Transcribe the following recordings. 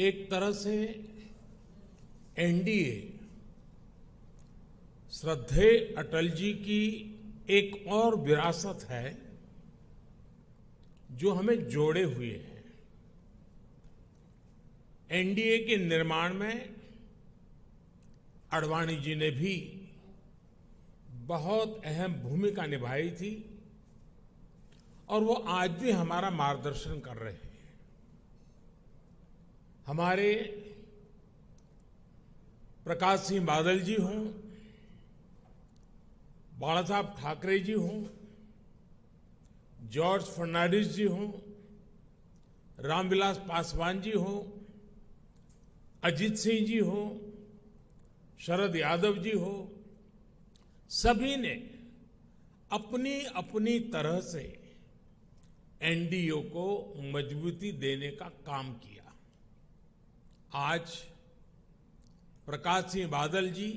एक तरह से एनडीए श्रद्धेय अटल जी की एक और विरासत है जो हमें जोड़े हुए है। एनडीए के निर्माण में आडवाणी जी ने भी बहुत अहम भूमिका निभाई थी और वो आज भी हमारा मार्गदर्शन कर रहे हैं। हमारे प्रकाश सिंह बादल जी हों, बाला साहब ठाकरे जी हों, जॉर्ज फर्नांडिस जी हों, रामविलास पासवान जी हों, अजीत सिंह जी हों, शरद यादव जी हो, सभी ने अपनी अपनी तरह से एनडीए को मजबूती देने का काम किया। आज प्रकाश सिंह बादल जी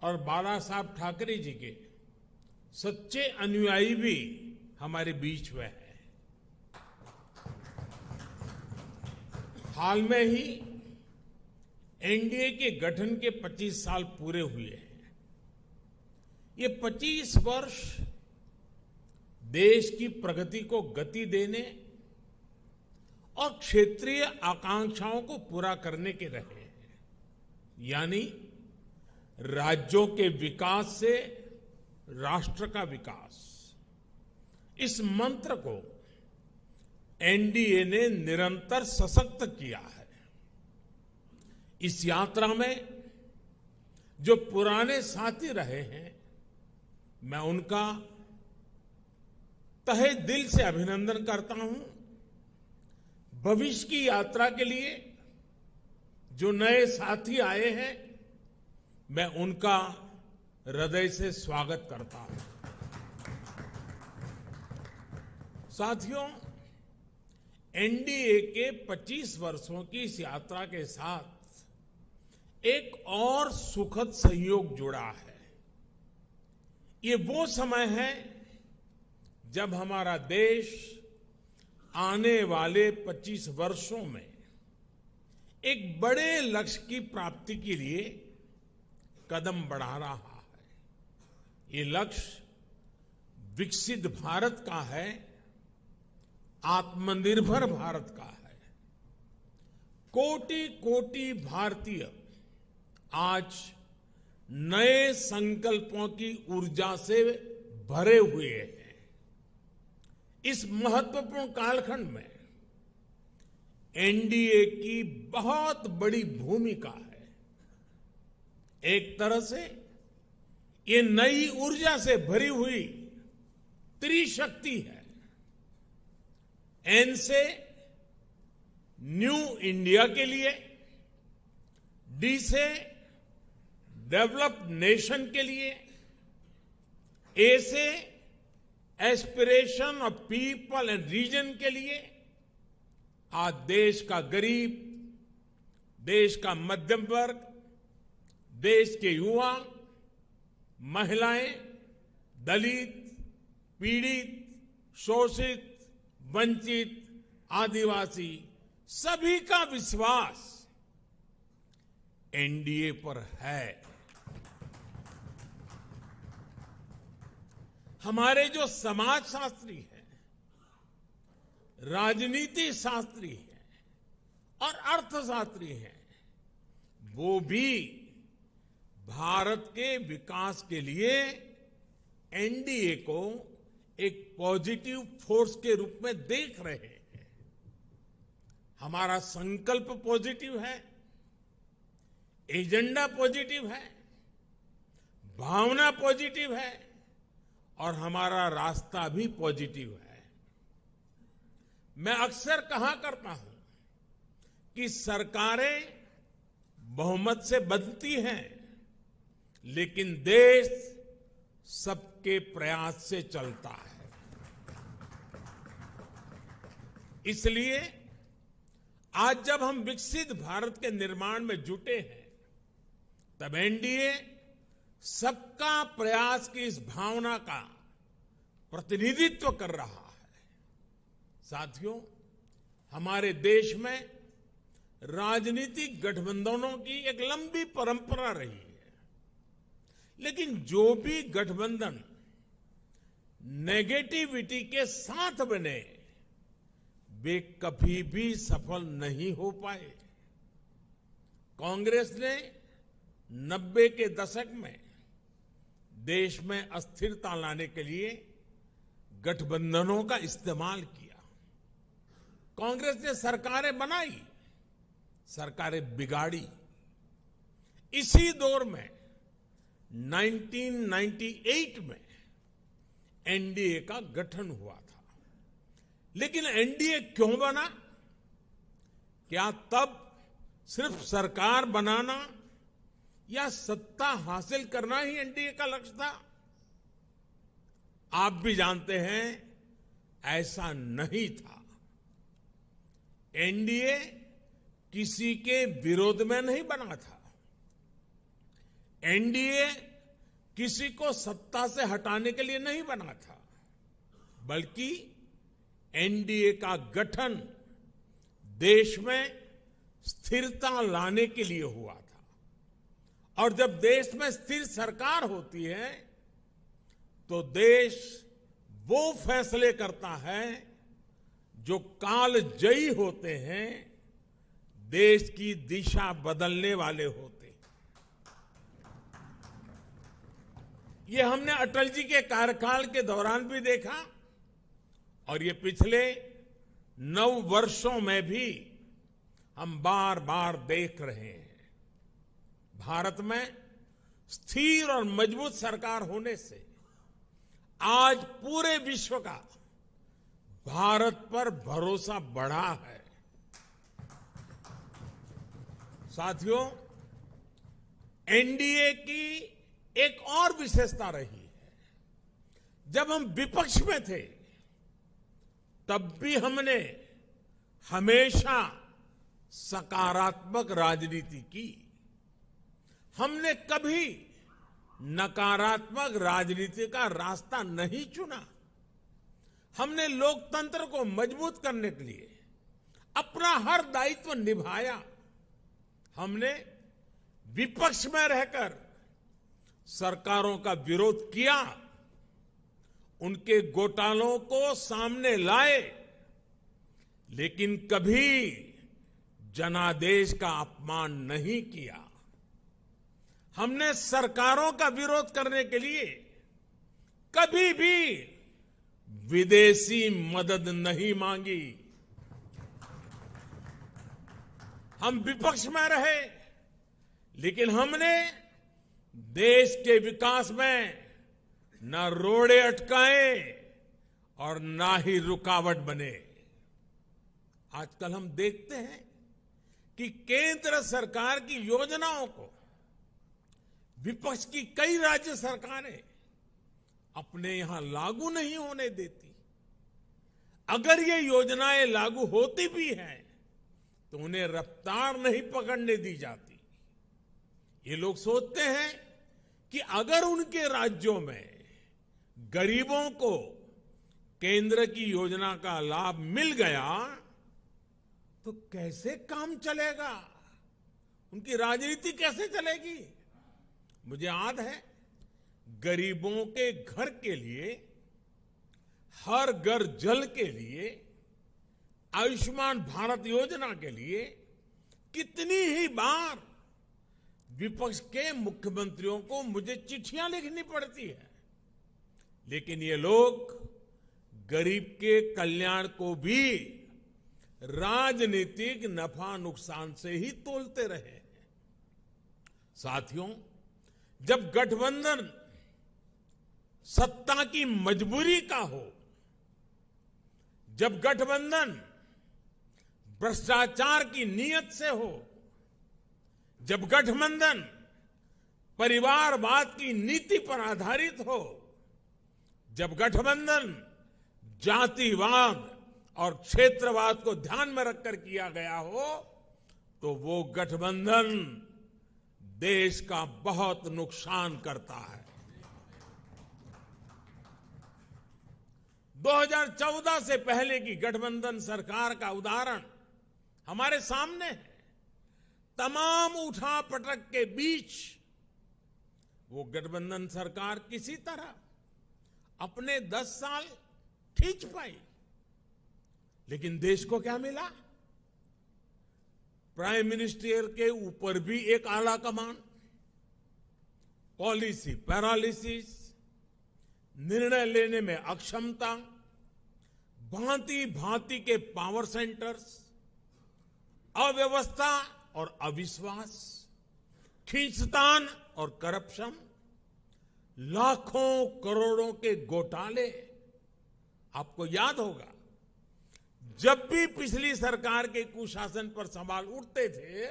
और बाला साहब ठाकरे जी के सच्चे अनुयायी भी हमारे बीच में हैं। हाल में ही एनडीए के गठन के 25 साल पूरे हुए हैं। ये 25 वर्ष देश की प्रगति को गति देने और क्षेत्रीय आकांक्षाओं को पूरा करने के रहे हैं, यानी राज्यों के विकास से राष्ट्र का विकास। इस मंत्र को एनडीए ने निरंतर सशक्त किया है। इस यात्रा में जो पुराने साथी रहे हैं, मैं उनका तहे दिल से अभिनंदन करता हूं। भविष्य की यात्रा के लिए जो नए साथी आए हैं, मैं उनका हृदय से स्वागत करता हूं। साथियों, एनडीए के 25 वर्षों की इस यात्रा के साथ एक और सुखद संयोग जुड़ा है। ये वो समय है जब हमारा देश आने वाले 25 वर्षों में एक बड़े लक्ष्य की प्राप्ति के लिए कदम बढ़ा रहा है। ये लक्ष्य विकसित भारत का है, आत्मनिर्भर भारत का है। कोटि कोटि भारतीय आज नए संकल्पों की ऊर्जा से भरे हुए हैं। इस महत्वपूर्ण कालखंड में एनडीए की बहुत बड़ी भूमिका है। एक तरह से ये नई ऊर्जा से भरी हुई त्रिशक्ति है। एन से न्यू इंडिया के लिए, डी से डेवलप्ड नेशन के लिए, ए से aspiration of people and region के लिए। आज देश का गरीब, देश का मध्यम वर्ग, देश के युवा, महिलाएं, दलित, पीड़ित, शोषित, वंचित, आदिवासी, सभी का विश्वास एनडीए पर है। हमारे जो समाजशास्त्री हैं, राजनीति शास्त्री हैं और अर्थशास्त्री हैं, वो भी भारत के विकास के लिए एनडीए को एक पॉजिटिव फोर्स के रूप में देख रहे हैं। हमारा संकल्प पॉजिटिव है, एजेंडा पॉजिटिव है, भावना पॉजिटिव है और हमारा रास्ता भी पॉजिटिव है। मैं अक्सर कहा करता हूं कि सरकारें बहुमत से बनती हैं, लेकिन देश सबके प्रयास से चलता है। इसलिए आज जब हम विकसित भारत के निर्माण में जुटे हैं, तब एनडीए सबका प्रयास की इस भावना का प्रतिनिधित्व कर रहा है। साथियों, हमारे देश में राजनीतिक गठबंधनों की एक लंबी परंपरा रही है। लेकिन जो भी गठबंधन नेगेटिविटी के साथ बने, वे कभी भी सफल नहीं हो पाए। कांग्रेस ने 90 के दशक में देश में अस्थिरता लाने के लिए गठबंधनों का इस्तेमाल किया। कांग्रेस ने सरकारें बनाई, सरकारें बिगाड़ी। इसी दौर में 1998 में एनडीए का गठन हुआ था। लेकिन एनडीए क्यों बना? क्या तब सिर्फ सरकार बनाना या सत्ता हासिल करना ही एनडीए का लक्ष्य था? आप भी जानते हैं, ऐसा नहीं था। एनडीए किसी के विरोध में नहीं बना था। एनडीए किसी को सत्ता से हटाने के लिए नहीं बना था, बल्कि एनडीए का गठन देश में स्थिरता लाने के लिए हुआ था। और जब देश में स्थिर सरकार होती है तो देश वो फैसले करता है जो कालजयी होते हैं, देश की दिशा बदलने वाले होते हैं। ये हमने अटल जी के कार्यकाल के दौरान भी देखा और ये पिछले 9 वर्षों में भी हम बार बार देख रहे हैं। भारत में स्थिर और मजबूत सरकार होने से आज पूरे विश्व का भारत पर भरोसा बढ़ा है। साथियों, एनडीए की एक और विशेषता रही है। जब हम विपक्ष में थे तब भी हमने हमेशा सकारात्मक राजनीति की। हमने कभी नकारात्मक राजनीति का रास्ता नहीं चुना। हमने लोकतंत्र को मजबूत करने के लिए अपना हर दायित्व निभाया। हमने विपक्ष में रहकर सरकारों का विरोध किया, उनके घोटालों को सामने लाए, लेकिन कभी जनादेश का अपमान नहीं किया। हमने सरकारों का विरोध करने के लिए कभी भी विदेशी मदद नहीं मांगी। हम विपक्ष में रहे, लेकिन हमने देश के विकास में न रोड़े अटकाए और ना ही रुकावट बने। आजकल हम देखते हैं कि केंद्र सरकार की योजनाओं को विपक्ष की कई राज्य सरकारें अपने यहां लागू नहीं होने देती। अगर ये योजनाएं लागू होती भी हैं तो उन्हें रफ्तार नहीं पकड़ने दी जाती। ये लोग सोचते हैं कि अगर उनके राज्यों में गरीबों को केंद्र की योजना का लाभ मिल गया तो कैसे काम चलेगा, उनकी राजनीति कैसे चलेगी। मुझे याद है, गरीबों के घर के लिए, हर घर जल के लिए, आयुष्मान भारत योजना के लिए कितनी ही बार विपक्ष के मुख्यमंत्रियों को मुझे चिट्ठियां लिखनी पड़ती है। लेकिन ये लोग गरीब के कल्याण को भी राजनीतिक नफा नुकसान से ही तोलते रहे। साथियों, जब गठबंधन सत्ता की मजबूरी का हो, जब गठबंधन भ्रष्टाचार की नीयत से हो, जब गठबंधन परिवारवाद की नीति पर आधारित हो, जब गठबंधन जातिवाद और क्षेत्रवाद को ध्यान में रखकर किया गया हो, तो वो गठबंधन देश का बहुत नुकसान करता है। 2014 से पहले की गठबंधन सरकार का उदाहरण हमारे सामने है। तमाम उठापटक के बीच वो गठबंधन सरकार किसी तरह अपने 10 साल खींच पाई। लेकिन देश को क्या मिला? प्राइम मिनिस्टर के ऊपर भी एक आला कमान, पॉलिसी पैरालिसिस, निर्णय लेने में अक्षमता, भांति भांति के पावर सेंटर्स, अव्यवस्था और अविश्वास, खींचतान और करप्शन, लाखों करोड़ों के घोटाले। आपको याद होगा, जब भी पिछली सरकार के कुशासन पर सवाल उठते थे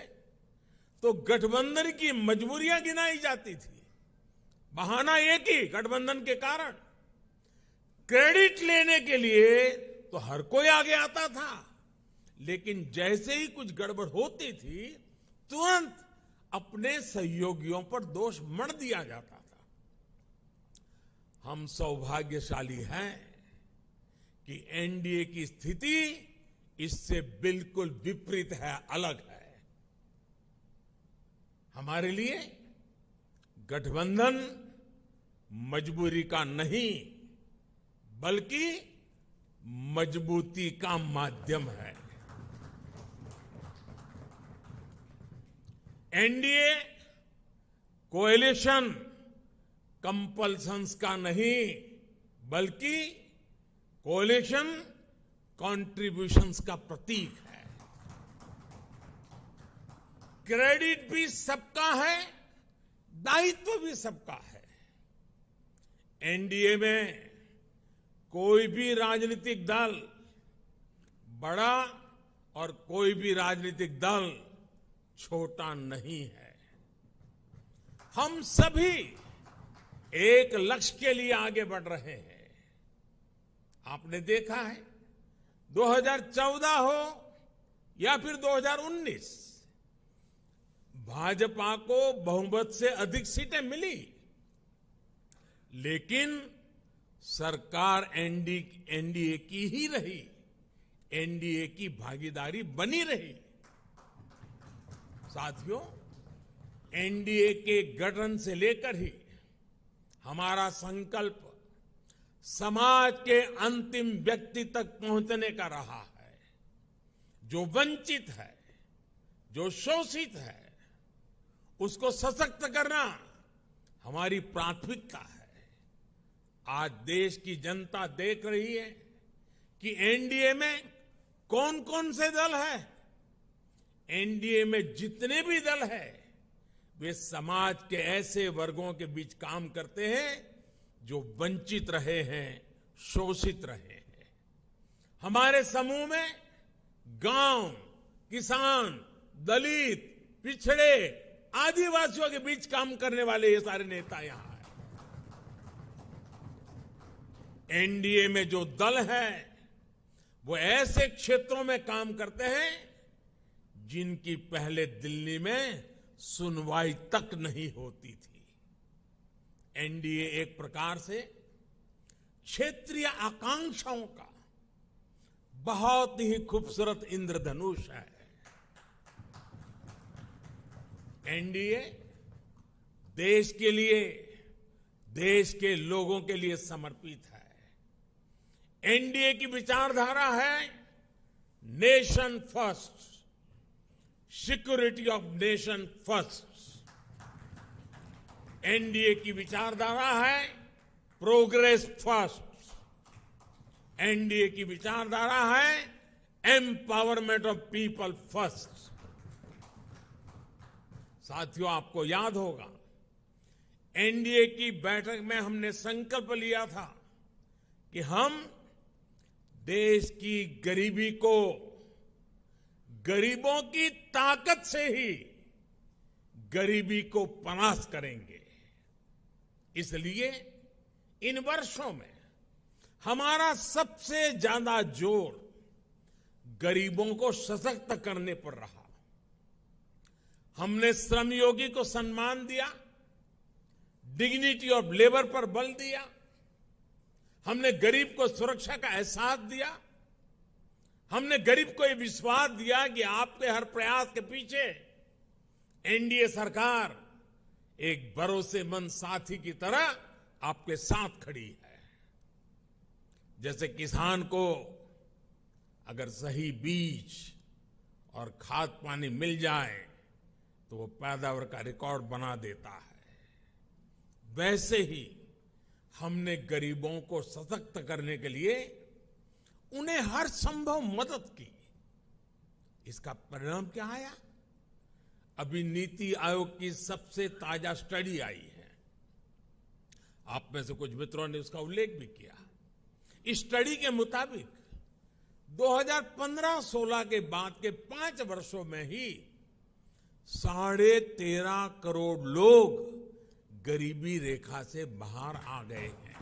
तो गठबंधन की मजबूरियां गिनाई जाती थी। बहाना एक ही, गठबंधन के कारण। क्रेडिट लेने के लिए तो हर कोई आगे आता था, लेकिन जैसे ही कुछ गड़बड़ होती थी तुरंत अपने सहयोगियों पर दोष मढ़ दिया जाता था। हम सौभाग्यशाली हैं कि एनडीए की स्थिति इससे बिल्कुल विपरीत है, अलग है। हमारे लिए गठबंधन मजबूरी का नहीं बल्कि मजबूती का माध्यम है। एनडीए कोएलिशन कंपल्सन्स का नहीं बल्कि कोएलिशन कॉन्ट्रिब्यूशंस का प्रतीक है। क्रेडिट भी सबका है, दायित्व भी सबका है। एनडीए में कोई भी राजनीतिक दल बड़ा और कोई भी राजनीतिक दल छोटा नहीं है। हम सभी एक लक्ष्य के लिए आगे बढ़ रहे हैं। आपने देखा है 2014 हो या फिर 2019, भाजपा को बहुमत से अधिक सीटें मिली, लेकिन सरकार एनडीए की ही रही, एनडीए की भागीदारी बनी रही। साथियों, एनडीए के गठन से लेकर ही हमारा संकल्प समाज के अंतिम व्यक्ति तक पहुंचने का रहा है। जो वंचित है, जो शोषित है, उसको सशक्त करना हमारी प्राथमिकता है। आज देश की जनता देख रही है कि एनडीए में कौन कौन से दल हैं। एनडीए में जितने भी दल हैं, वे समाज के ऐसे वर्गों के बीच काम करते हैं जो वंचित रहे हैं, शोषित रहे हैं। हमारे समूह में गांव, किसान, दलित, पिछड़े, आदिवासियों के बीच काम करने वाले ये सारे नेता यहां हैं। एनडीए में जो दल है वो ऐसे क्षेत्रों में काम करते हैं जिनकी पहले दिल्ली में सुनवाई तक नहीं होती थी। एनडीए एक प्रकार से क्षेत्रीय आकांक्षाओं का बहुत ही खूबसूरत इंद्रधनुष है। एनडीए देश के लिए, देश के लोगों के लिए समर्पित है। एनडीए की विचारधारा है nation first, security of nation first. NDA की विचारधारा है प्रोग्रेस फर्स्ट। एनडीए की विचारधारा है एम्पावरमेंट ऑफ पीपल फर्स्ट। साथियों, आपको याद होगा एनडीए की बैठक में हमने संकल्प लिया था कि हम देश की गरीबी को गरीबों की ताकत से ही गरीबी को परास्त करेंगे। इसलिए इन वर्षों में हमारा सबसे ज्यादा जोर गरीबों को सशक्त करने पर रहा। हमने श्रमयोगी को सम्मान दिया, डिग्निटी ऑफ लेबर पर बल दिया। हमने गरीब को सुरक्षा का एहसास दिया। हमने गरीब को यह विश्वास दिया कि आपके हर प्रयास के पीछे एनडीए सरकार एक भरोसेमंद साथी की तरह आपके साथ खड़ी है। जैसे किसान को अगर सही बीज और खाद पानी मिल जाए तो वो पैदावार का रिकॉर्ड बना देता है, वैसे ही हमने गरीबों को सशक्त करने के लिए उन्हें हर संभव मदद की। इसका परिणाम क्या आया? अभी नीति आयोग की सबसे ताजा स्टडी आई है, आप में से कुछ मित्रों ने उसका उल्लेख भी किया। इस स्टडी के मुताबिक 2015-16 के बाद के 5 वर्षों में ही 13.5 करोड़ लोग गरीबी रेखा से बाहर आ गए हैं।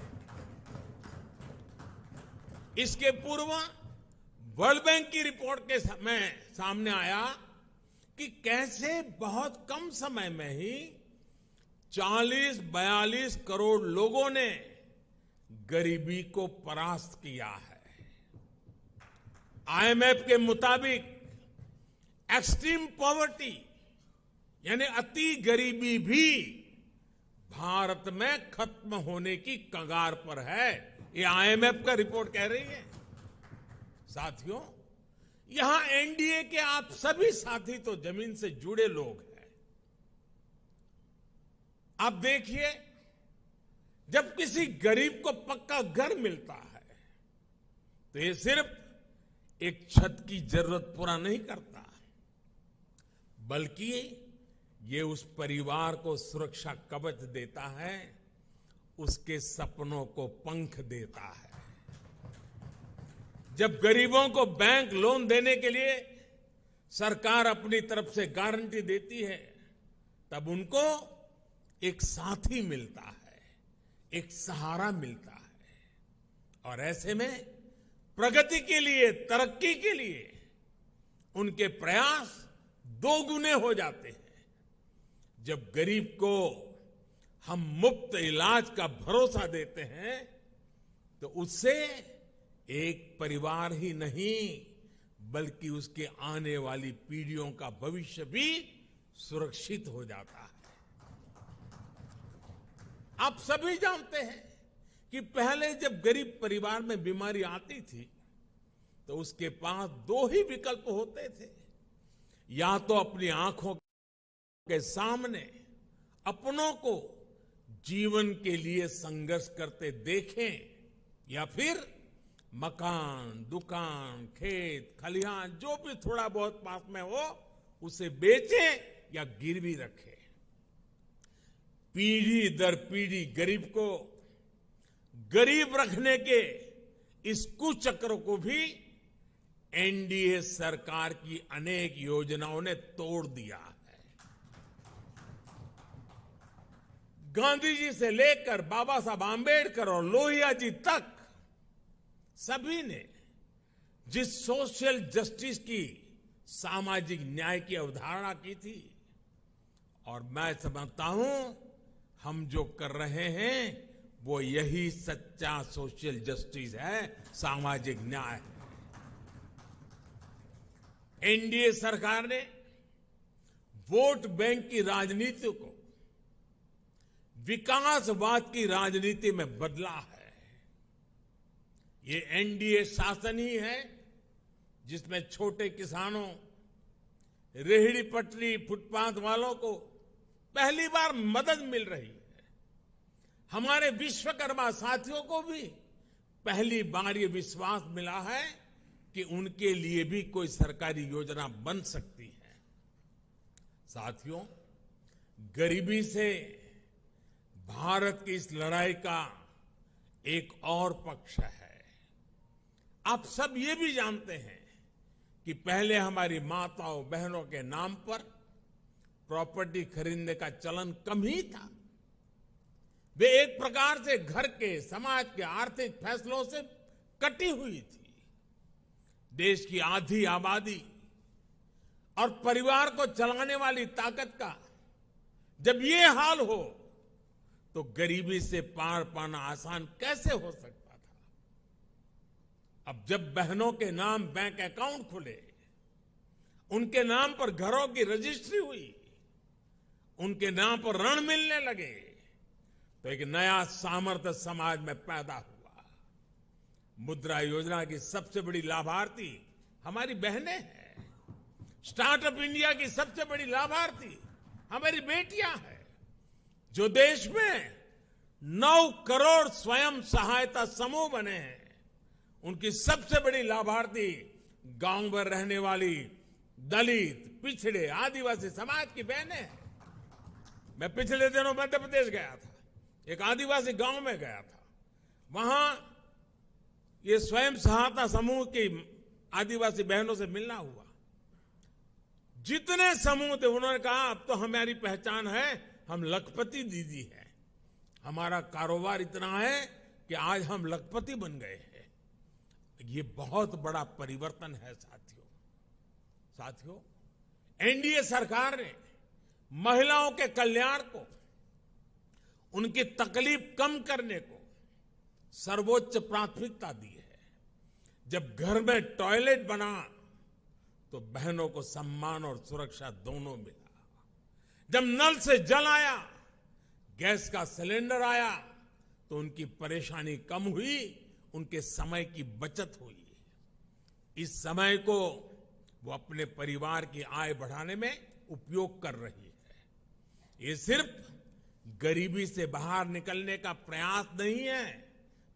इसके पूर्व वर्ल्ड बैंक की रिपोर्ट के समय सामने आया कि कैसे बहुत कम समय में ही 40-42 करोड़ लोगों ने गरीबी को परास्त किया है। आईएमएफ के मुताबिक एक्सट्रीम पॉवर्टी यानी अति गरीबी भी भारत में खत्म होने की कगार पर है। ये आईएमएफ का रिपोर्ट कह रही है। साथियों, यहां एनडीए के आप सभी साथी तो जमीन से जुड़े लोग हैं। आप देखिए, जब किसी गरीब को पक्का घर मिलता है तो ये सिर्फ एक छत की जरूरत पूरा नहीं करता, बल्कि ये उस परिवार को सुरक्षा कवच देता है, उसके सपनों को पंख देता है। जब गरीबों को बैंक लोन देने के लिए सरकार अपनी तरफ से गारंटी देती है, तब उनको एक साथी मिलता है, एक सहारा मिलता है। और ऐसे में प्रगति के लिए, तरक्की के लिए उनके प्रयास दोगुने हो जाते हैं। जब गरीब को हम मुफ्त इलाज का भरोसा देते हैं तो उससे एक परिवार ही नहीं बल्कि उसके आने वाली पीढ़ियों का भविष्य भी सुरक्षित हो जाता है। आप सभी जानते हैं कि पहले जब गरीब परिवार में बीमारी आती थी तो उसके पास 2 ही विकल्प होते थे, या तो अपनी आंखों के सामने अपनों को जीवन के लिए संघर्ष करते देखें, या फिर मकान, दुकान, खेत, खलिहान जो भी थोड़ा बहुत पास में हो उसे बेचें या गिरवी रखें। पीढ़ी दर पीढ़ी गरीब को गरीब रखने के इस कुचक्र को भी एनडीए सरकार की अनेक योजनाओं ने तोड़ दिया है। गांधी जी से लेकर बाबा साहब आंबेडकर और लोहिया जी तक सभी ने जिस सोशल जस्टिस की, सामाजिक न्याय की अवधारणा की थी, और मैं समझता हूं हम जो कर रहे हैं वो यही सच्चा सोशल जस्टिस है, सामाजिक न्याय है। एनडीए सरकार ने वोट बैंक की राजनीति को विकासवाद की राजनीति में बदला है। ये एनडीए शासन ही है जिसमें छोटे किसानों, रेहड़ी पटरी, फुटपाथ वालों को पहली बार मदद मिल रही है। हमारे विश्वकर्मा साथियों को भी पहली बार ये विश्वास मिला है कि उनके लिए भी कोई सरकारी योजना बन सकती है। साथियों, गरीबी से भारत की इस लड़ाई का एक और पक्ष है। आप सब ये भी जानते हैं कि पहले हमारी माताओं बहनों के नाम पर प्रॉपर्टी खरीदने का चलन कम ही था। वे एक प्रकार से घर के, समाज के आर्थिक फैसलों से कटी हुई थी। देश की आधी आबादी और परिवार को चलाने वाली ताकत का जब ये हाल हो तो गरीबी से पार पाना आसान कैसे हो सकता था। अब जब बहनों के नाम बैंक अकाउंट खुले, उनके नाम पर घरों की रजिस्ट्री हुई, उनके नाम पर ऋण मिलने लगे तो एक नया सामर्थ्य समाज में पैदा हुआ। मुद्रा योजना की सबसे बड़ी लाभार्थी हमारी बहनें हैं। स्टार्टअप इंडिया की सबसे बड़ी लाभार्थी हमारी बेटियां हैं। जो देश में 9 करोड़ स्वयं सहायता समूह बने हैं, उनकी सबसे बड़ी लाभार्थी गांव में रहने वाली दलित, पिछड़े, आदिवासी समाज की बहनें हैं। मैं पिछले दिनों मध्य प्रदेश गया था, एक आदिवासी गांव में गया था। वहां ये स्वयं सहायता समूह की आदिवासी बहनों से मिलना हुआ। जितने समूह थे उन्होंने कहा अब तो हमारी पहचान है, हम लखपति दीदी हैं। हमारा कारोबार इतना है कि आज हम लखपति बन गए हैं। ये बहुत बड़ा परिवर्तन है साथियों, एनडीए सरकार ने महिलाओं के कल्याण को, उनकी तकलीफ कम करने को सर्वोच्च प्राथमिकता दी है। जब घर में टॉयलेट बना तो बहनों को सम्मान और सुरक्षा दोनों मिला। जब नल से जल आया, गैस का सिलेंडर आया तो उनकी परेशानी कम हुई, उनके समय की बचत हुई। इस समय को वो अपने परिवार की आय बढ़ाने में उपयोग कर रही है। ये सिर्फ गरीबी से बाहर निकलने का प्रयास नहीं है,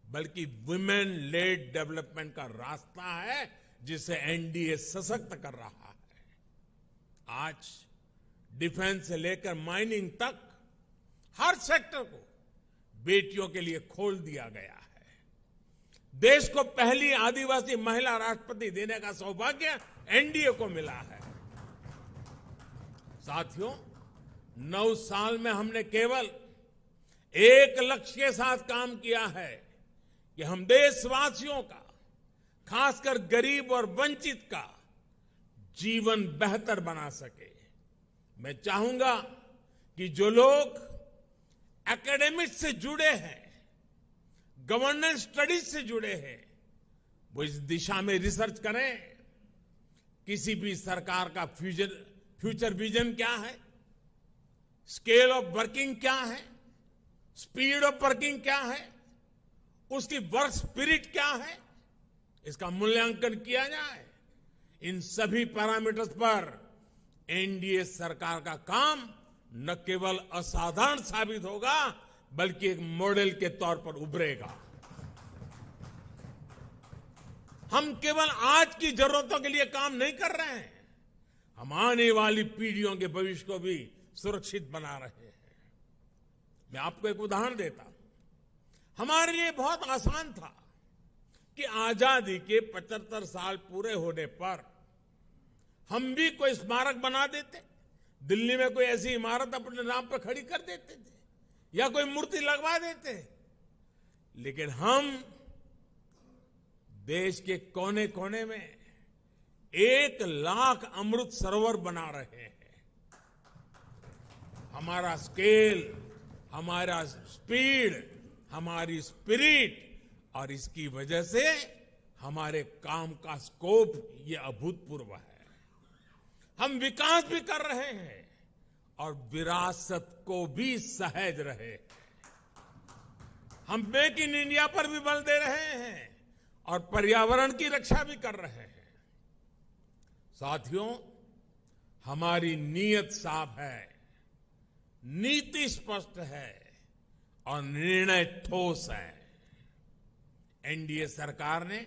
बल्कि वुमेन लेड डेवलपमेंट का रास्ता है जिसे एनडीए सशक्त कर रहा है। आज डिफेंस से लेकर माइनिंग तक हर सेक्टर को बेटियों के लिए खोल दिया गया है। देश को पहली आदिवासी महिला राष्ट्रपति देने का सौभाग्य एनडीए को मिला है। साथियों, 9 साल में हमने केवल एक लक्ष्य के साथ काम किया है कि हम देशवासियों का, खासकर गरीब और वंचित का जीवन बेहतर बना सके। मैं चाहूंगा कि जो लोग एकेडमिक्स से जुड़े हैं, गवर्नेंस स्टडीज से जुड़े हैं, वो इस दिशा में रिसर्च करें। किसी भी सरकार का फ्यूचर विजन क्या है, स्केल ऑफ वर्किंग क्या है, स्पीड ऑफ वर्किंग क्या है, उसकी वर्क स्पिरिट क्या है, इसका मूल्यांकन किया जाए। इन सभी पैरामीटर्स पर एनडीए सरकार का काम न केवल असाधारण साबित होगा, बल्कि एक मॉडल के तौर पर उभरेगा। हम केवल आज की जरूरतों के लिए काम नहीं कर रहे हैं, हम आने वाली पीढ़ियों के भविष्य को भी सुरक्षित बना रहे हैं। मैं आपको एक उदाहरण देता हूं। हमारे लिए बहुत आसान था कि आजादी के 75 साल पूरे होने पर हम भी कोई स्मारक बना देते, दिल्ली में कोई ऐसी इमारत अपने नाम पर खड़ी कर देते थे या कोई मूर्ति लगवा देते। लेकिन हम देश के कोने कोने में 1 लाख अमृत सरोवर बना रहे हैं। हमारा स्केल, हमारा स्पीड, हमारी स्पिरिट और इसकी वजह से हमारे काम का स्कोप ये अभूतपूर्व है। हम विकास भी कर रहे हैं और विरासत को भी सहेज रहे हैं। हम मेक इन इंडिया पर भी बल दे रहे हैं और पर्यावरण की रक्षा भी कर रहे हैं। साथियों, हमारी नीयत साफ है, नीति स्पष्ट है और निर्णय ठोस है। एनडीए सरकार ने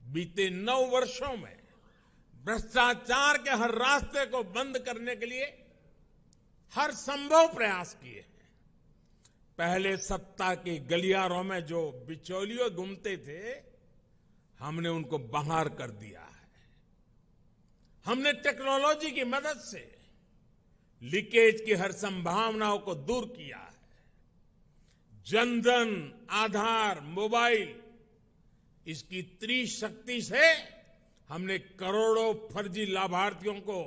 बीते 9 वर्षों में भ्रष्टाचार के हर रास्ते को बंद करने के लिए हर संभव प्रयास किए हैं। पहले सत्ता के गलियारों में जो बिचौलिए घूमते थे, हमने उनको बाहर कर दिया है। हमने टेक्नोलॉजी की मदद से लीकेज की हर संभावनाओं को दूर किया है। जनधन, आधार, मोबाइल, इसकी त्रिशक्ति से हमने करोड़ों फर्जी लाभार्थियों को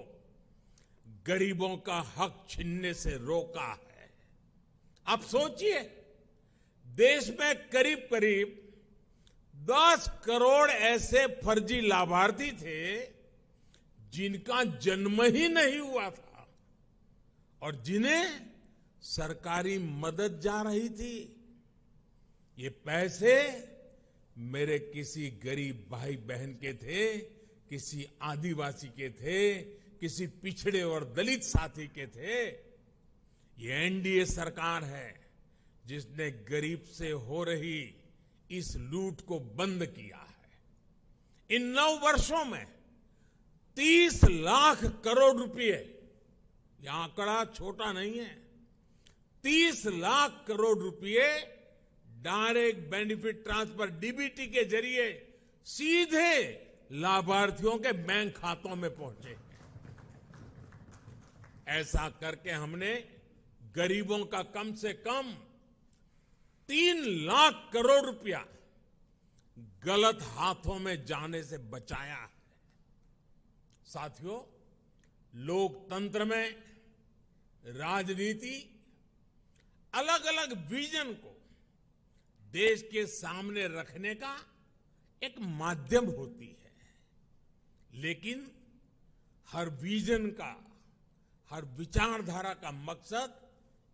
गरीबों का हक छीनने से रोका है। आप सोचिए, देश में करीब करीब 10 करोड़ ऐसे फर्जी लाभार्थी थे जिनका जन्म ही नहीं हुआ था और जिन्हें सरकारी मदद जा रही थी, ये पैसे मेरे किसी गरीब भाई बहन के थे, किसी आदिवासी के थे, किसी पिछड़े और दलित साथी के थे। ये एनडीए सरकार है जिसने गरीब से हो रही इस लूट को बंद किया है। इन 9 वर्षों में 30 लाख करोड़ रुपए, यह आंकड़ा छोटा नहीं है, 30 लाख करोड़ रुपए डायरेक्ट बेनिफिट ट्रांसफर डीबीटी के जरिए सीधे लाभार्थियों के बैंक खातों में पहुंचे हैं। ऐसा करके हमने गरीबों का कम से कम 3 लाख करोड़ रुपया गलत हाथों में जाने से बचाया है। साथियों, लोकतंत्र में राजनीति अलग अलग विजन को देश के सामने रखने का एक माध्यम होती है, लेकिन हर विजन का, हर विचारधारा का मकसद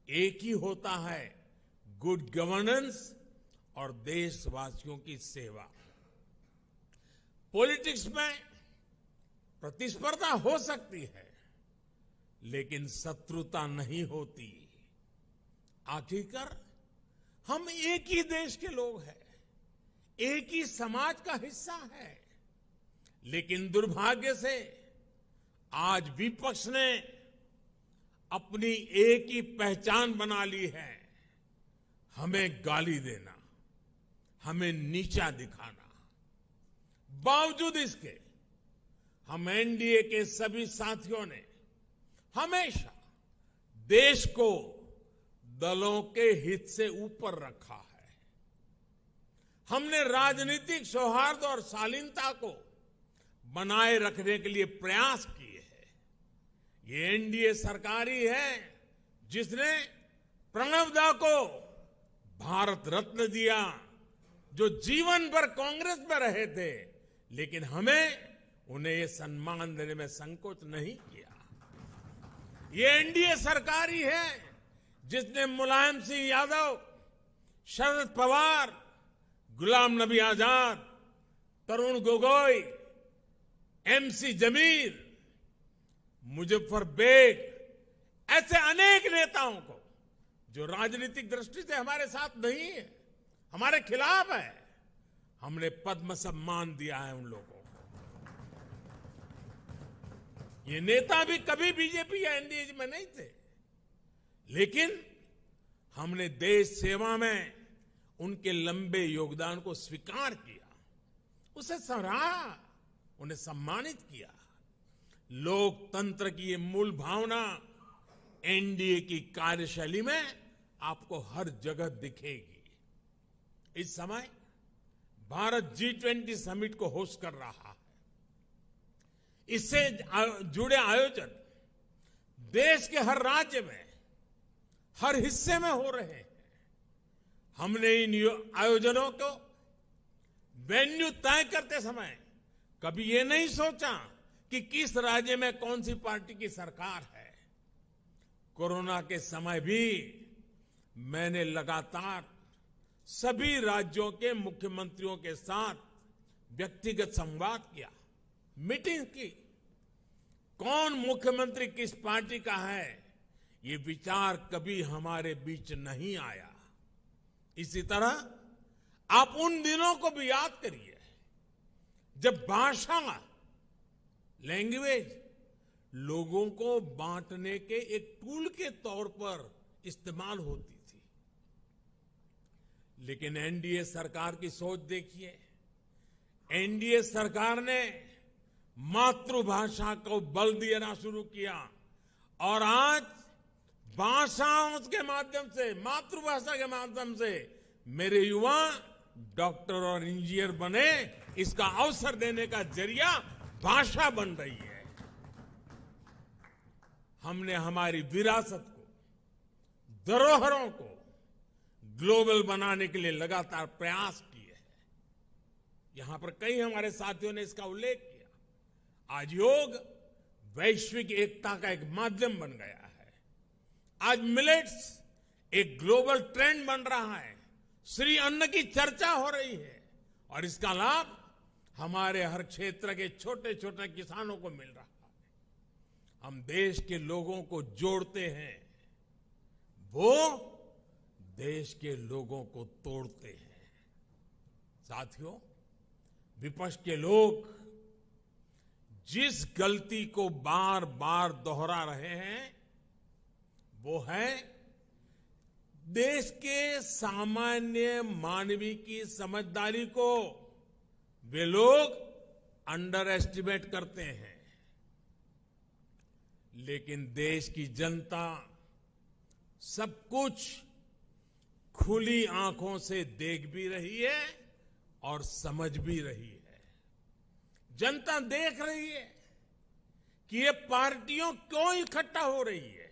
एक ही होता है, गुड गवर्नेंस और देशवासियों की सेवा। पॉलिटिक्स में प्रतिस्पर्धा हो सकती है, लेकिन शत्रुता नहीं होती। आखिरकार हम एक ही देश के लोग हैं, एक ही समाज का हिस्सा है। लेकिन दुर्भाग्य से आज विपक्ष ने अपनी एक ही पहचान बना ली है, हमें गाली देना, हमें नीचा दिखाना। बावजूद इसके हम एनडीए के सभी साथियों ने हमेशा देश को दलों के हित से ऊपर रखा है। हमने राजनीतिक सौहार्द और शालीनता को बनाए रखने के लिए प्रयास किए हैं। ये एनडीए सरकार ही है जिसने प्रणब दा को भारत रत्न दिया, जो जीवन भर कांग्रेस में रहे थे, लेकिन हमें उन्हें ये सम्मान देने में संकोच नहीं किया। ये एनडीए सरकार ही है जिसने मुलायम सिंह यादव, शरद पवार, गुलाम नबी आजाद, तरुण गोगोई, एमसी जमीर, मुजफ्फर बेग, ऐसे अनेक नेताओं को जो राजनीतिक दृष्टि से हमारे साथ नहीं है, हमारे खिलाफ है, हमने पद्म सम्मान दिया है उन लोगों को। ये नेता भी कभी बीजेपी या एनडीए में नहीं थे, लेकिन हमने देश सेवा में उनके लंबे योगदान को स्वीकार किया, उसे सराहा, उन्हें सम्मानित किया। लोकतंत्र की ये मूल भावना एनडीए की कार्यशैली में आपको हर जगह दिखेगी। इस समय भारत G20 समिट को होस्ट कर रहा है। इससे जुड़े आयोजन देश के हर राज्य में, हर हिस्से में हो रहे हैं। हमने इन आयोजनों को वेन्यू तय करते समय कभी ये नहीं सोचा कि किस राज्य में कौन सी पार्टी की सरकार है। कोरोना के समय भी मैंने लगातार सभी राज्यों के मुख्यमंत्रियों के साथ व्यक्तिगत संवाद किया, मीटिंग की। कौन मुख्यमंत्री किस पार्टी का है, ये विचार कभी हमारे बीच नहीं आया। इसी तरह आप उन दिनों को भी याद करिए जब भाषा, लैंग्वेज लोगों को बांटने के एक टूल के तौर पर इस्तेमाल होती थी। लेकिन एनडीए सरकार की सोच देखिए। एनडीए सरकार ने मातृभाषा को बल देना शुरू किया और आज भाषाओं के माध्यम से, मातृभाषा के माध्यम से मेरे युवा डॉक्टर और इंजीनियर बने, इसका अवसर देने का जरिया भाषा बन रही है। हमने हमारी विरासत को, धरोहरों को ग्लोबल बनाने के लिए लगातार प्रयास किए हैं। यहां पर कई हमारे साथियों ने इसका उल्लेख किया। आज योग वैश्विक एकता का एक माध्यम बन गया है। आज मिलेट्स एक ग्लोबल ट्रेंड बन रहा है। श्री अन्न की चर्चा हो रही है और इसका लाभ हमारे हर क्षेत्र के छोटे छोटे किसानों को मिल रहा है। हम देश के लोगों को जोड़ते हैं, वो देश के लोगों को तोड़ते हैं। साथियों, विपक्ष के लोग जिस गलती को बार बार दोहरा रहे हैं वो है देश के सामान्य मानवीय की समझदारी को वे लोग अंडर एस्टिमेट करते हैं। लेकिन देश की जनता सब कुछ खुली आंखों से देख भी रही है और समझ भी रही है। जनता देख रही है कि ये पार्टियों क्यों इकट्ठा हो रही है।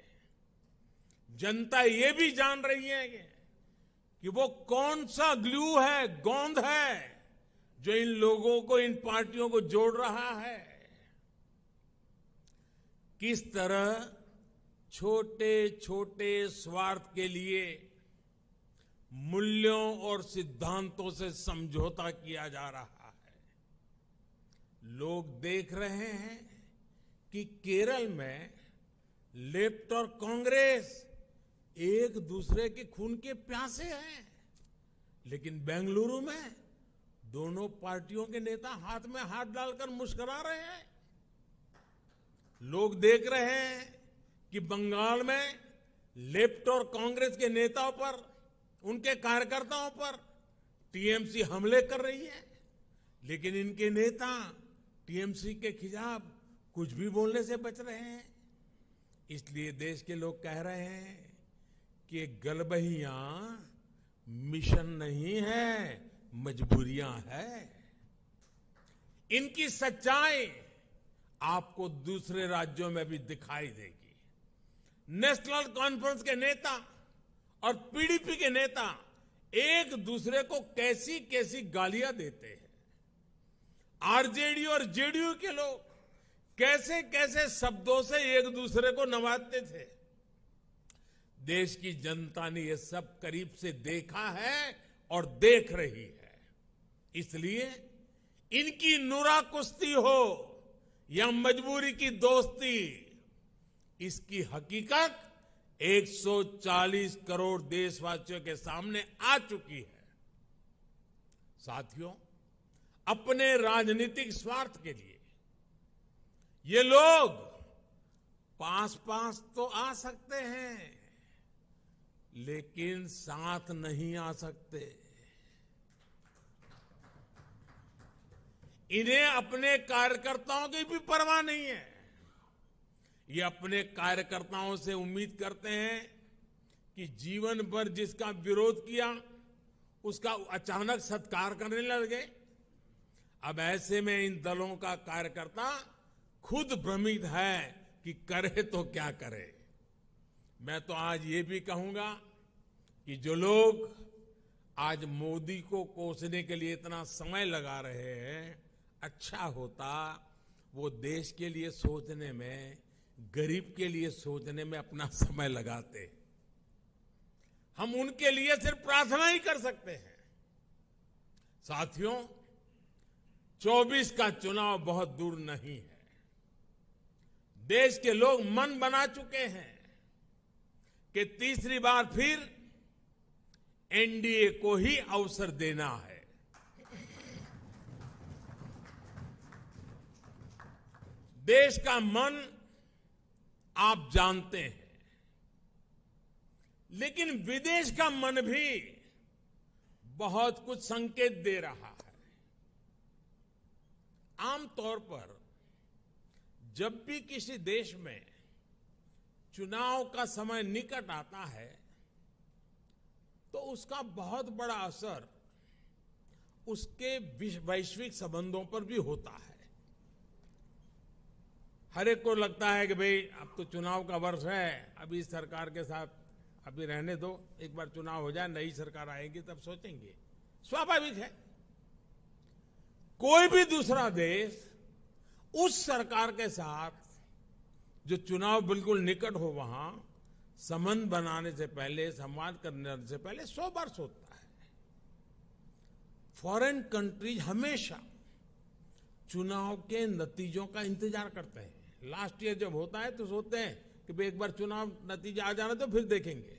जनता ये भी जान रही है कि वो कौन सा ग्लू है, गोंद है जो इन लोगों को, इन पार्टियों को जोड़ रहा है। किस तरह छोटे छोटे स्वार्थ के लिए मूल्यों और सिद्धांतों से समझौता किया जा रहा है। लोग देख रहे हैं कि केरल में लेफ्ट और कांग्रेस एक दूसरे के खून के प्यासे हैं, लेकिन बेंगलुरु में दोनों पार्टियों के नेता हाथ में हाथ डालकर मुस्कुरा रहे हैं। लोग देख रहे हैं कि बंगाल में लेफ्ट और कांग्रेस के नेताओं पर, उनके कार्यकर्ताओं पर टीएमसी हमले कर रही है, लेकिन इनके नेता टीएमसी के खिलाफ कुछ भी बोलने से बच रहे हैं। इसलिए देश के लोग कह रहे हैं कि गलबहियां मिशन नहीं है, मजबूरियां है। इनकी सच्चाई आपको दूसरे राज्यों में भी दिखाई देगी। नेशनल कॉन्फ्रेंस के नेता और पीडीपी के नेता एक दूसरे को कैसी कैसी गालियां देते हैं। आरजेडी और जेडीयू के लोग कैसे कैसे शब्दों से एक दूसरे को नवाजते थे। देश की जनता ने यह सब करीब से देखा है और देख रही है। इसलिए इनकी नुरा कुश्ती हो या मजबूरी की दोस्ती, इसकी हकीकत 140 करोड़ देशवासियों के सामने आ चुकी है। साथियों, अपने राजनीतिक स्वार्थ के लिए ये लोग पास पास तो आ सकते हैं, लेकिन साथ नहीं आ सकते। इन्हें अपने कार्यकर्ताओं की भी परवाह नहीं है। ये अपने कार्यकर्ताओं से उम्मीद करते हैं कि जीवन भर जिसका विरोध किया उसका अचानक सत्कार करने लगे। अब ऐसे में इन दलों का कार्यकर्ता खुद भ्रमित है कि करे तो क्या करे। मैं तो आज ये भी कहूंगा कि जो लोग आज मोदी को कोसने के लिए इतना समय लगा रहे हैं, अच्छा होता वो देश के लिए सोचने में, गरीब के लिए सोचने में अपना समय लगाते। हम उनके लिए सिर्फ प्रार्थना ही कर सकते हैं। साथियों, 24 का चुनाव बहुत दूर नहीं है। देश के लोग मन बना चुके हैं कि तीसरी बार फिर एनडीए को ही अवसर देना है। देश का मन आप जानते हैं, लेकिन विदेश का मन भी बहुत कुछ संकेत दे रहा है। आमतौर पर जब भी किसी देश में चुनाव का समय निकट आता है तो उसका बहुत बड़ा असर उसके वैश्विक संबंधों पर भी होता है। हर एक को लगता है कि भाई अब तो चुनाव का वर्ष है, अभी सरकार के साथ अभी रहने दो, एक बार चुनाव हो जाए, नई सरकार आएगी तब सोचेंगे। स्वाभाविक है। कोई भी दूसरा देश उस सरकार के साथ जो चुनाव बिल्कुल निकट हो वहां संबंध बनाने से पहले, संवाद करने से पहले 100 बार सोचता है। फॉरेन कंट्रीज हमेशा चुनाव के नतीजों का इंतजार करते हैं। लास्ट ईयर जब होता है तो सोचते हैं कि भाई एक बार चुनाव नतीजा आ जाना तो फिर देखेंगे।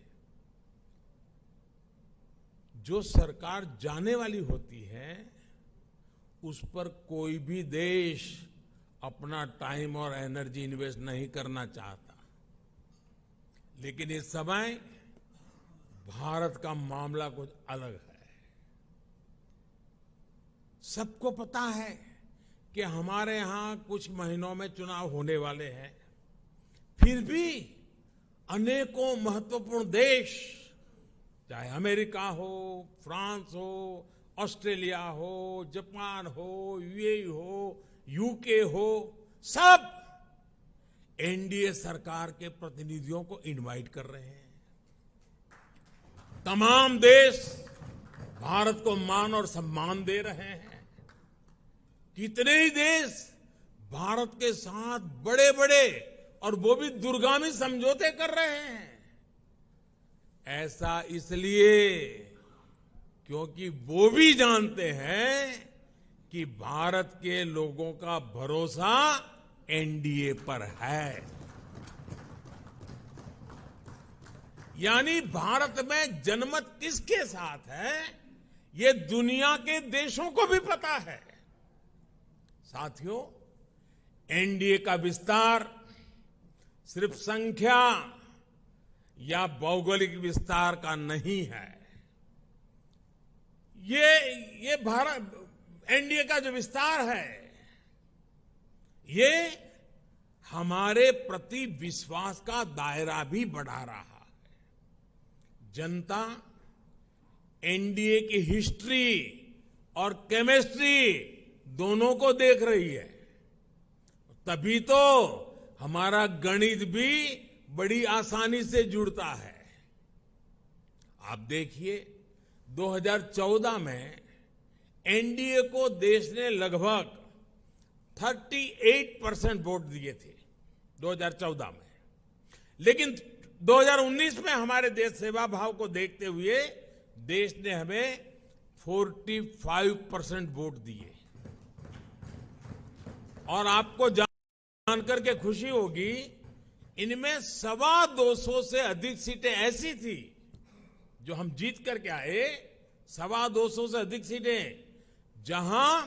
जो सरकार जाने वाली होती है उस पर कोई भी देश अपना टाइम और एनर्जी इन्वेस्ट नहीं करना चाहता, लेकिन इस समय भारत का मामला कुछ अलग है। सबको पता है कि हमारे यहां कुछ महीनों में चुनाव होने वाले हैं, फिर भी अनेकों महत्वपूर्ण देश, चाहे अमेरिका हो, फ्रांस हो, ऑस्ट्रेलिया हो, जापान हो, यूएई हो, यूके हो, सब एनडीए सरकार के प्रतिनिधियों को इनवाइट कर रहे हैं। तमाम देश भारत को मान और सम्मान दे रहे हैं। कितने ही देश भारत के साथ बड़े बड़े और वो भी दूरगामी समझौते कर रहे हैं। ऐसा इसलिए क्योंकि वो भी जानते हैं कि भारत के लोगों का भरोसा एनडीए पर है। यानी भारत में जनमत किसके साथ है ये दुनिया के देशों को भी पता है। साथियों, एनडीए का विस्तार सिर्फ संख्या या भौगोलिक विस्तार का नहीं है। ये भारत एनडीए का जो विस्तार है ये हमारे प्रति विश्वास का दायरा भी बढ़ा रहा है। जनता एनडीए की हिस्ट्री और केमिस्ट्री दोनों को देख रही है, तभी तो हमारा गणित भी बड़ी आसानी से जुड़ता है। आप देखिए 2014 में एनडीए को देश ने लगभग 38% वोट दिए थे 2014 में, लेकिन 2019 में हमारे देश सेवा भाव को देखते हुए देश ने हमें 45% वोट दिए। और आपको जानकर के खुशी होगी, इनमें 225 से अधिक सीटें ऐसी थी जो हम जीत करके आए, 225 से अधिक सीटें जहां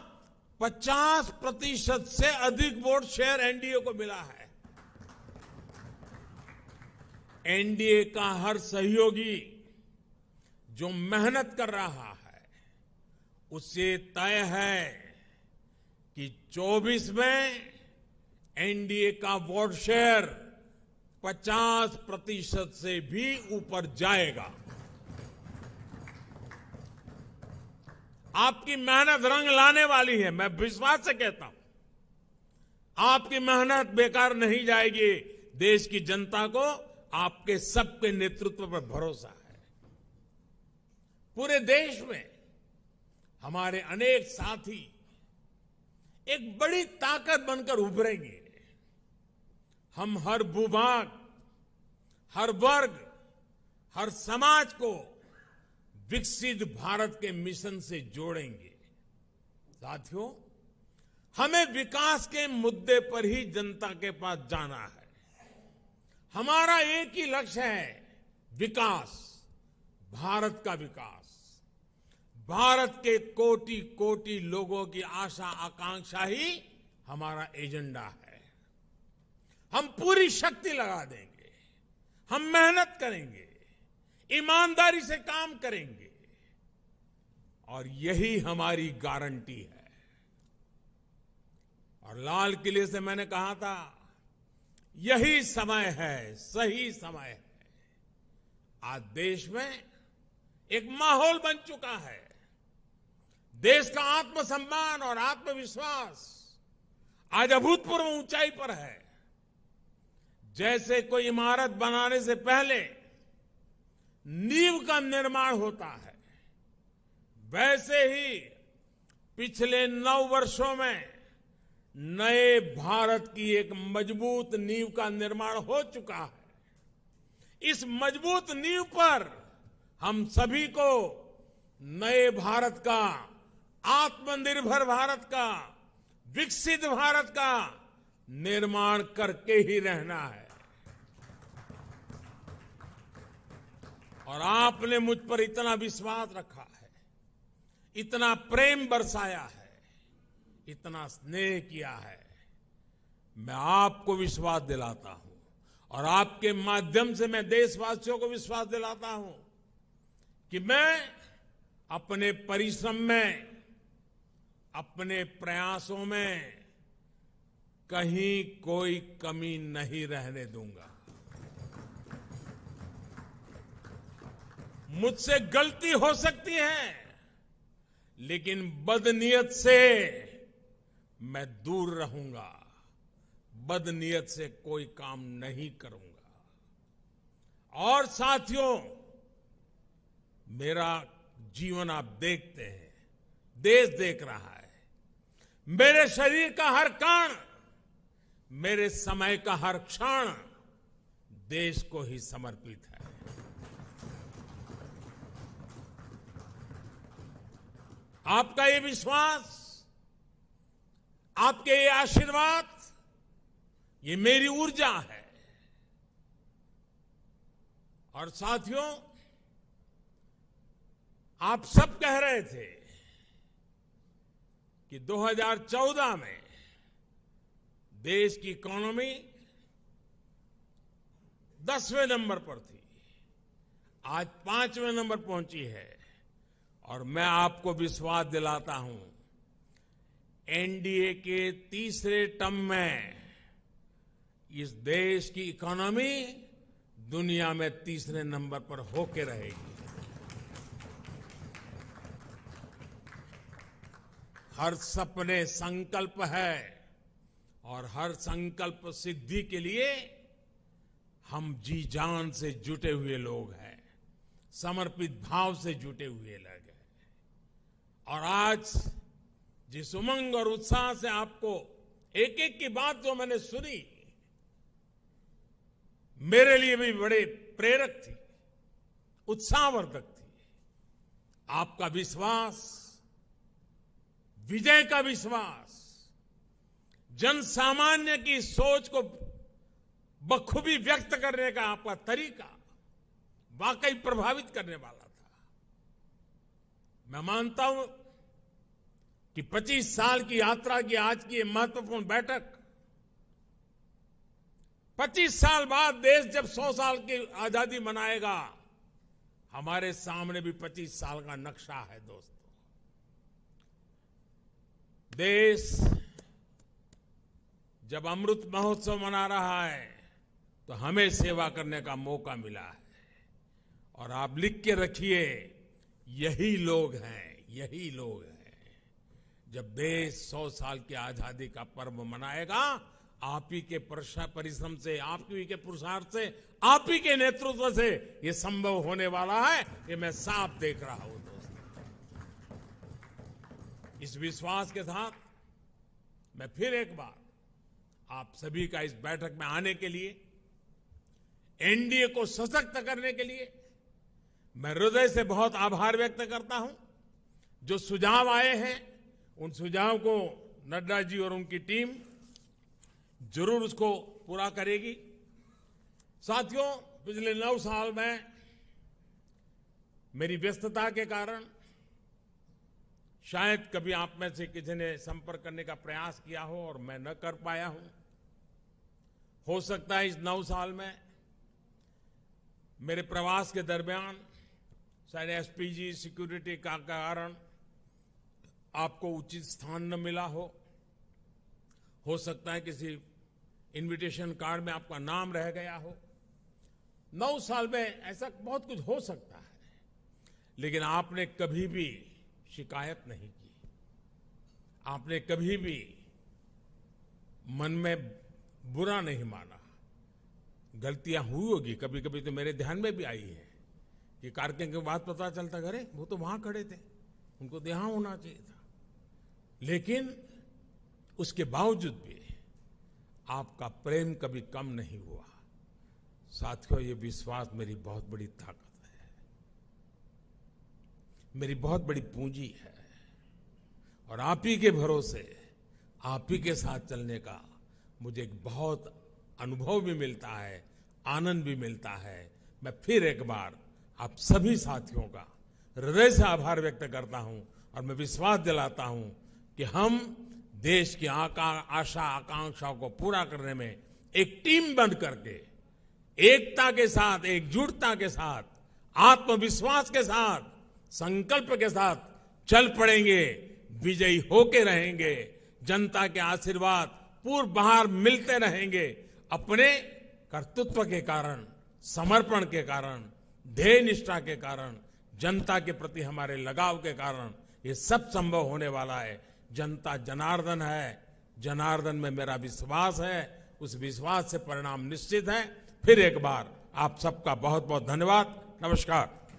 50% से अधिक वोट शेयर एनडीए को मिला है। एनडीए का हर सहयोगी जो मेहनत कर रहा है उससे तय है कि 24 में एनडीए का वोट शेयर 50% से भी ऊपर जाएगा। आपकी मेहनत रंग लाने वाली है, मैं विश्वास से कहता हूं। आपकी मेहनत बेकार नहीं जाएगी। देश की जनता को आपके सबके नेतृत्व पर भरोसा है। पूरे देश में हमारे अनेक साथी एक बड़ी ताकत बनकर उभरेंगे। हम हर भूभाग, हर वर्ग, हर समाज को विकसित भारत के मिशन से जोड़ेंगे। साथियों, हमें विकास के मुद्दे पर ही जनता के पास जाना है। हमारा एक ही लक्ष्य है, विकास, भारत का विकास। भारत के कोटि कोटि लोगों की आशा आकांक्षा ही हमारा एजेंडा है। हम पूरी शक्ति लगा देंगे, हम मेहनत करेंगे, ईमानदारी से काम करेंगे और यही हमारी गारंटी है। और लाल किले से मैंने कहा था, यही समय है, सही समय है। आज देश में एक माहौल बन चुका है। देश का आत्मसम्मान और आत्मविश्वास आज अभूतपूर्व ऊंचाई पर है। जैसे कोई इमारत बनाने से पहले नींव का निर्माण होता है, वैसे ही पिछले 9 वर्षों में नए भारत की एक मजबूत नींव का निर्माण हो चुका है। इस मजबूत नींव पर हम सभी को नए भारत का, आत्मनिर्भर भारत का, विकसित भारत का निर्माण करके ही रहना है। और आपने मुझ पर इतना विश्वास रखा है, इतना प्रेम बरसाया है, इतना स्नेह किया है। मैं आपको विश्वास दिलाता हूं और आपके माध्यम से मैं देशवासियों को विश्वास दिलाता हूं कि मैं अपने परिश्रम में, अपने प्रयासों में कहीं कोई कमी नहीं रहने दूंगा। मुझसे गलती हो सकती है, लेकिन बदनीयत से मैं दूर रहूंगा, बदनीयत से कोई काम नहीं करूंगा। और साथियों, मेरा जीवन आप देखते हैं, देश देख रहा है, मेरे शरीर का हर कण, मेरे समय का हर क्षण देश को ही समर्पित है। आपका ये विश्वास, आपके ये आशीर्वाद, ये मेरी ऊर्जा है। और साथियों, आप सब कह रहे थे कि 2014 में देश की इकोनॉमी 10वें नंबर पर थी, आज 5वें नंबर पहुंची है। और मैं आपको विश्वास दिलाता हूं, एनडीए के तीसरे टर्म में इस देश की इकोनॉमी दुनिया में तीसरे नंबर पर होके रहेगी। हर सपने संकल्प है और हर संकल्प सिद्धि के लिए हम जी जान से जुटे हुए लोग हैं, समर्पित भाव से जुटे हुए लोग हैं। और आज जिस उमंग और उत्साह से आपको एक एक की बात जो मैंने सुनी, मेरे लिए भी बड़े प्रेरक थी, उत्साहवर्धक थी। आपका विश्वास, विजय का विश्वास, जन सामान्य की सोच को बखूबी व्यक्त करने का आपका तरीका वाकई प्रभावित करने वाला था। मैं मानता हूं कि 25 साल की यात्रा की आज की ये महत्वपूर्ण बैठक, 25 साल बाद देश जब 100 साल की आजादी मनाएगा, हमारे सामने भी 25 साल का नक्शा है। दोस्तों, देश जब अमृत महोत्सव मना रहा है तो हमें सेवा करने का मौका मिला है। और आप लिख के रखिए, यही लोग हैं, यही लोग हैं। जब देश 100 साल की आजादी का पर्व मनाएगा, आप ही के परिश्रम से, आप ही के पुरुषार्थ से, आप ही के नेतृत्व से ये संभव होने वाला है, ये मैं साफ देख रहा हूं। दोस्तों, इस विश्वास के साथ मैं फिर एक बार आप सभी का इस बैठक में आने के लिए, एनडीए को सशक्त करने के लिए मैं हृदय से बहुत आभार व्यक्त करता हूं। जो सुझाव आए हैं, उन सुझाव को नड्डा जी और उनकी टीम जरूर उसको पूरा करेगी। साथियों, पिछले 9 साल में मेरी व्यस्तता के कारण शायद कभी आप में से किसी ने संपर्क करने का प्रयास किया हो और मैं न कर पाया हूं। हो सकता है इस 9 साल में मेरे प्रवास के दरमियान शायद एसपीजी सिक्योरिटी का कारण आपको उचित स्थान न मिला हो सकता है किसी इनविटेशन कार्ड में आपका नाम रह गया हो। 9 साल में ऐसा बहुत कुछ हो सकता है, लेकिन आपने कभी भी शिकायत नहीं की, आपने कभी भी मन में बुरा नहीं माना। गलतियां हुई होगी, कभी कभी तो मेरे ध्यान में भी आई है कि कार्यक्रम के बाद पता चलता, अरे वो तो वहां खड़े थे, उनको यहां होना चाहिए था। लेकिन उसके बावजूद भी आपका प्रेम कभी कम नहीं हुआ, साथियों, ये विश्वास मेरी बहुत बड़ी ताकत है, मेरी बहुत बड़ी पूंजी है। और आप ही के भरोसे, आप ही के साथ चलने का मुझे एक बहुत अनुभव भी मिलता है, आनंद भी मिलता है। मैं फिर एक बार आप सभी साथियों का हृदय से आभार व्यक्त करता हूं और मैं विश्वास दिलाता हूं कि हम देश की आशा आकांक्षाओं को पूरा करने में एक टीम बन करके, एकता के साथ, एकजुटता के साथ, आत्मविश्वास के साथ, संकल्प के साथ चल पड़ेंगे, विजयी होके रहेंगे। जनता के आशीर्वाद पूर्व बाहर मिलते रहेंगे। अपने कर्तृत्व के कारण, समर्पण के कारण, ध्येय निष्ठा के कारण, जनता के प्रति हमारे लगाव के कारण ये सब संभव होने वाला है। जनता जनार्दन है, जनार्दन में मेरा विश्वास है, उस विश्वास से परिणाम निश्चित है। फिर एक बार आप सबका बहुत बहुत धन्यवाद। नमस्कार।